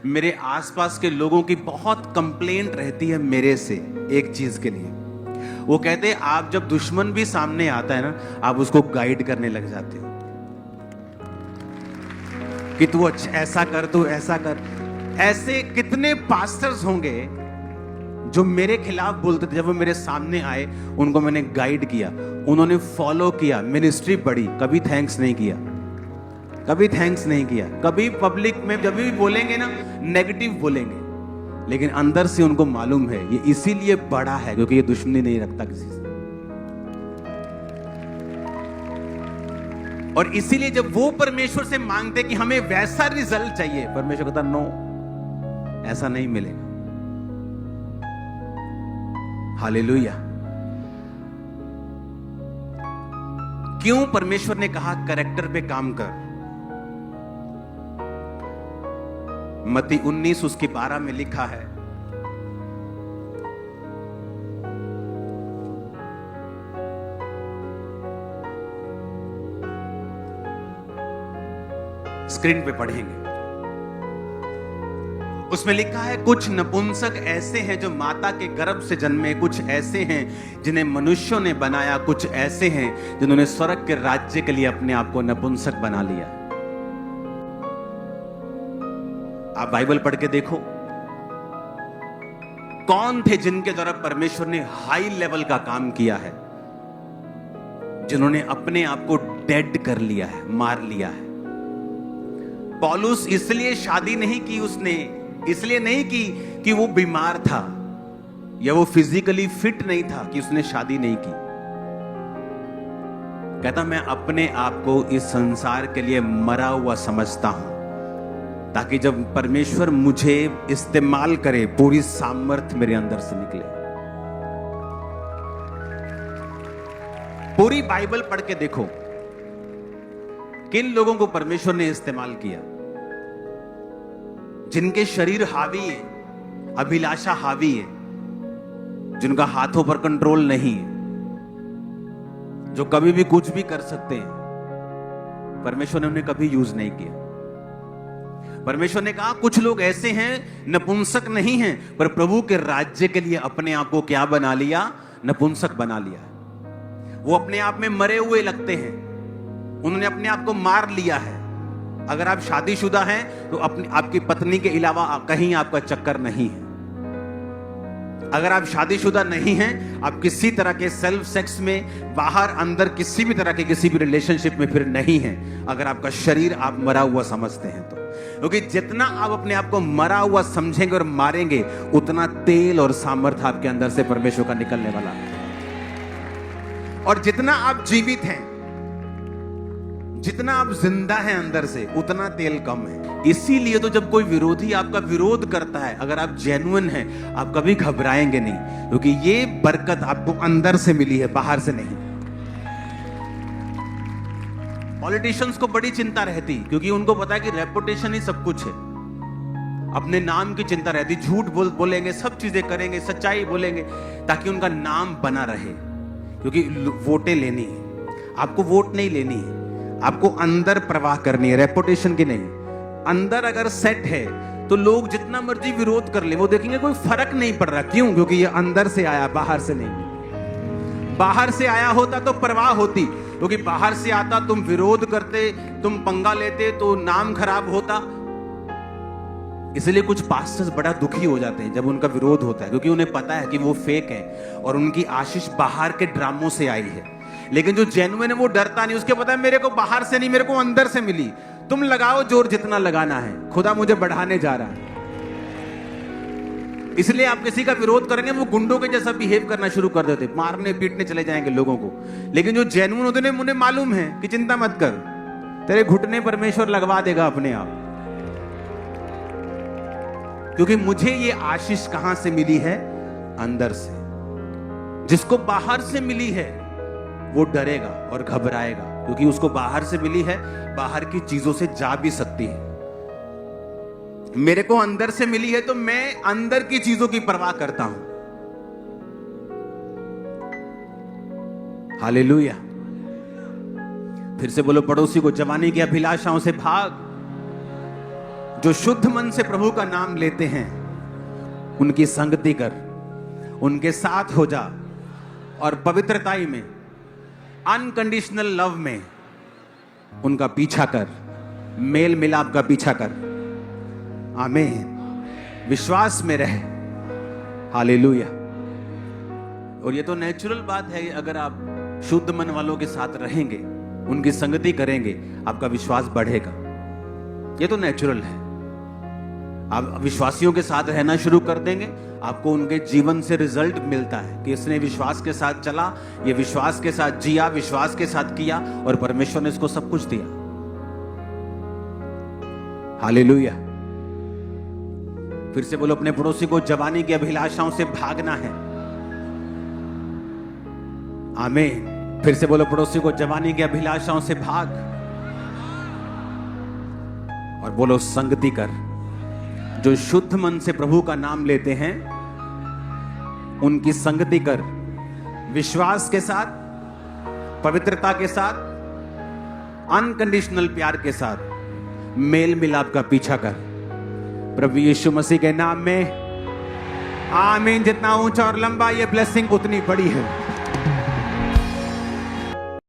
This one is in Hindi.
मेरे आसपास के लोगों की बहुत कंप्लेंट रहती है मेरे से एक चीज के लिए। वो कहते हैं आप जब दुश्मन भी सामने आता है ना, आप उसको गाइड करने लग जाते हो कि तू अच्छा ऐसा कर, तू ऐसा कर। ऐसे कितने पास्टर्स होंगे जो मेरे खिलाफ बोलते थे, जब वो मेरे सामने आए उनको मैंने गाइड किया, उन्होंने फॉलो किया, मिनिस्ट्री बढ़ी, कभी थैंक्स नहीं किया, कभी थैंक्स नहीं किया। कभी पब्लिक में जब भी बोलेंगे ना नेगेटिव बोलेंगे, लेकिन अंदर से उनको मालूम है ये इसीलिए बड़ा है क्योंकि ये दुश्मनी नहीं रखता किसी से। और इसीलिए जब वो परमेश्वर से मांगते कि हमें वैसा रिजल्ट चाहिए, परमेश्वर कहता नो, ऐसा नहीं मिलेगा। हालेलुया। क्यों परमेश्वर ने कहा कैरेक्टर पे काम कर? मत्ती 19 उसके 12 में लिखा है, स्क्रीन पे पढ़ेंगे। उसमें लिखा है कुछ नपुंसक ऐसे हैं जो माता के गर्भ से जन्मे, कुछ ऐसे हैं जिन्हें मनुष्यों ने बनाया, कुछ ऐसे हैं जिन्होंने स्वर्ग के राज्य के लिए अपने आप को नपुंसक बना लिया। आप बाइबल पढ़ के देखो, कौन थे जिनके द्वारा परमेश्वर ने हाई लेवल का काम किया है, जिन्होंने अपने आप को डेड कर लिया है, मार लिया है। पौलुस इसलिए शादी नहीं की उसने, इसलिए नहीं की कि वो बीमार था या वो फिजिकली फिट नहीं था कि उसने शादी नहीं की। कहता मैं अपने आप को इस संसार के लिए मरा हुआ समझता हूं, ताकि जब परमेश्वर मुझे इस्तेमाल करे पूरी सामर्थ मेरे अंदर से निकले। पूरी बाइबल पढ़ के देखो किन लोगों को परमेश्वर ने इस्तेमाल किया, जिनके शरीर हावी है, अभिलाषा हावी है, जिनका हाथों पर कंट्रोल नहीं है, जो कभी भी कुछ भी कर सकते हैं, परमेश्वर ने उन्हें कभी यूज नहीं किया। परमेश्वर ने कहा कुछ लोग ऐसे हैं नपुंसक नहीं हैं, पर प्रभु के राज्य के लिए अपने आप को क्या बना लिया? नपुंसक बना लिया। वो अपने आप में मरे हुए लगते हैं, उन्होंने अपने आप को मार लिया है। अगर आप शादीशुदा हैं तो आपकी पत्नी के अलावा कहीं आपका चक्कर नहीं है। अगर आप शादीशुदा नहीं हैं, आप किसी तरह के सेल्फ सेक्स में, बाहर अंदर किसी भी तरह के किसी भी रिलेशनशिप में फिर नहीं हैं, अगर आपका शरीर आप मरा हुआ समझते हैं तो। क्योंकि जितना आप अपने आप को मरा हुआ समझेंगे और मारेंगे, उतना तेल और सामर्थ्य आपके अंदर से परमेश्वर का निकलने वाला है। और जितना आप जीवित हैं, जितना आप जिंदा हैं अंदर से, उतना तेल कम है। इसीलिए तो जब कोई विरोधी आपका विरोध करता है, अगर आप जेन्युइन हैं, आप कभी घबराएंगे नहीं, क्योंकि ये बरकत आपको अंदर से मिली है, बाहर से नहीं। पॉलिटिशियंस को बड़ी चिंता रहती, क्योंकि उनको पता है कि रेपुटेशन ही सब कुछ है। अपने नाम की चिंता रहती, झूठ बोलेंगे, सब चीजें करेंगे, सच्चाई बोलेंगे, ताकि उनका नाम बना रहे। क्योंकि वोटें लेनी है, आपको वोट नहीं लेनी है, आपको अंदर प्रवाह करनी है, रेपुटेशन की नहीं। अंदर अगर सेट है तो लोग जितना मर्जी विरोध कर ले, वो देखेंगे कोई फर्क नहीं पड़ रहा। क्यों? क्योंकि ये अंदर से आया, बाहर से नहीं। बाहर से आया होता तो परवाह होती, क्योंकि बाहर से आता, तुम विरोध करते, तुम पंगा लेते तो नाम खराब होता। इसलिए कुछ पास्टर्स बड़ा दुखी हो जाते हैं जब उनका विरोध होता है, क्योंकि उन्हें पता है कि वो फेक है और उनकी आशीष बाहर के ड्रामों से आई है। लेकिन जो जेन्युइन है वो डरता नहीं, उसके पता है मेरे को बाहर से नहीं, मेरे को अंदर से मिली। तुम लगाओ जोर जितना लगाना है, खुदा मुझे बढ़ाने जा रहा है। इसलिए आप किसी का विरोध करेंगे, वो गुंडों के जैसा बिहेव करना शुरू कर देते, मारने पीटने चले जाएंगे लोगों को। लेकिन जो जेन्युइन होते हैं, उन्हें मालूम है कि चिंता मत कर, तेरे घुटने परमेश्वर लगवा देगा अपने आप। क्योंकि मुझे ये आशीष कहां से मिली है? अंदर से। जिसको बाहर से मिली है वो डरेगा और घबराएगा, क्योंकि उसको बाहर से मिली है, बाहर की चीजों से जा भी सकती है। मेरे को अंदर से मिली है तो मैं अंदर की चीजों की परवाह करता हूं। हालेलुया। फिर से बोलो पड़ोसी को, जवानी की अभिलाषाओं से भाग। जो शुद्ध मन से प्रभु का नाम लेते हैं उनकी संगति कर, उनके साथ हो जा और पवित्रताई में, अनकंडीशनल लव में उनका पीछा कर, मेल मिलाप का पीछा कर। आमीन। विश्वास में रह। हालेलुया। और ये तो नेचुरल बात है, अगर आप शुद्ध मन वालों के साथ रहेंगे, उनकी संगति करेंगे, आपका विश्वास बढ़ेगा। ये तो नेचुरल है। आप विश्वासियों के साथ रहना शुरू कर देंगे, आपको उनके जीवन से रिजल्ट मिलता है कि इसने विश्वास के साथ चला, ये विश्वास के साथ जिया, विश्वास के साथ किया और परमेश्वर ने इसको सब कुछ दिया। हालेलुया। फिर से बोलो, अपने पड़ोसी को जवानी की अभिलाषाओं से भागना है। आमीन। फिर से बोलो, पड़ोसी को जवानी की अभिलाषाओं से भाग। और बोलो, संगति कर। जो शुद्ध मन से प्रभु का नाम लेते हैं उनकी संगति कर, विश्वास के साथ, पवित्रता के साथ, अनकंडीशनल प्यार के साथ मेल मिलाप का पीछा कर। प्रभु यीशु मसीह के नाम में आमीन। जितना ऊंचा और लंबा ये ब्लेसिंग उतनी बड़ी है।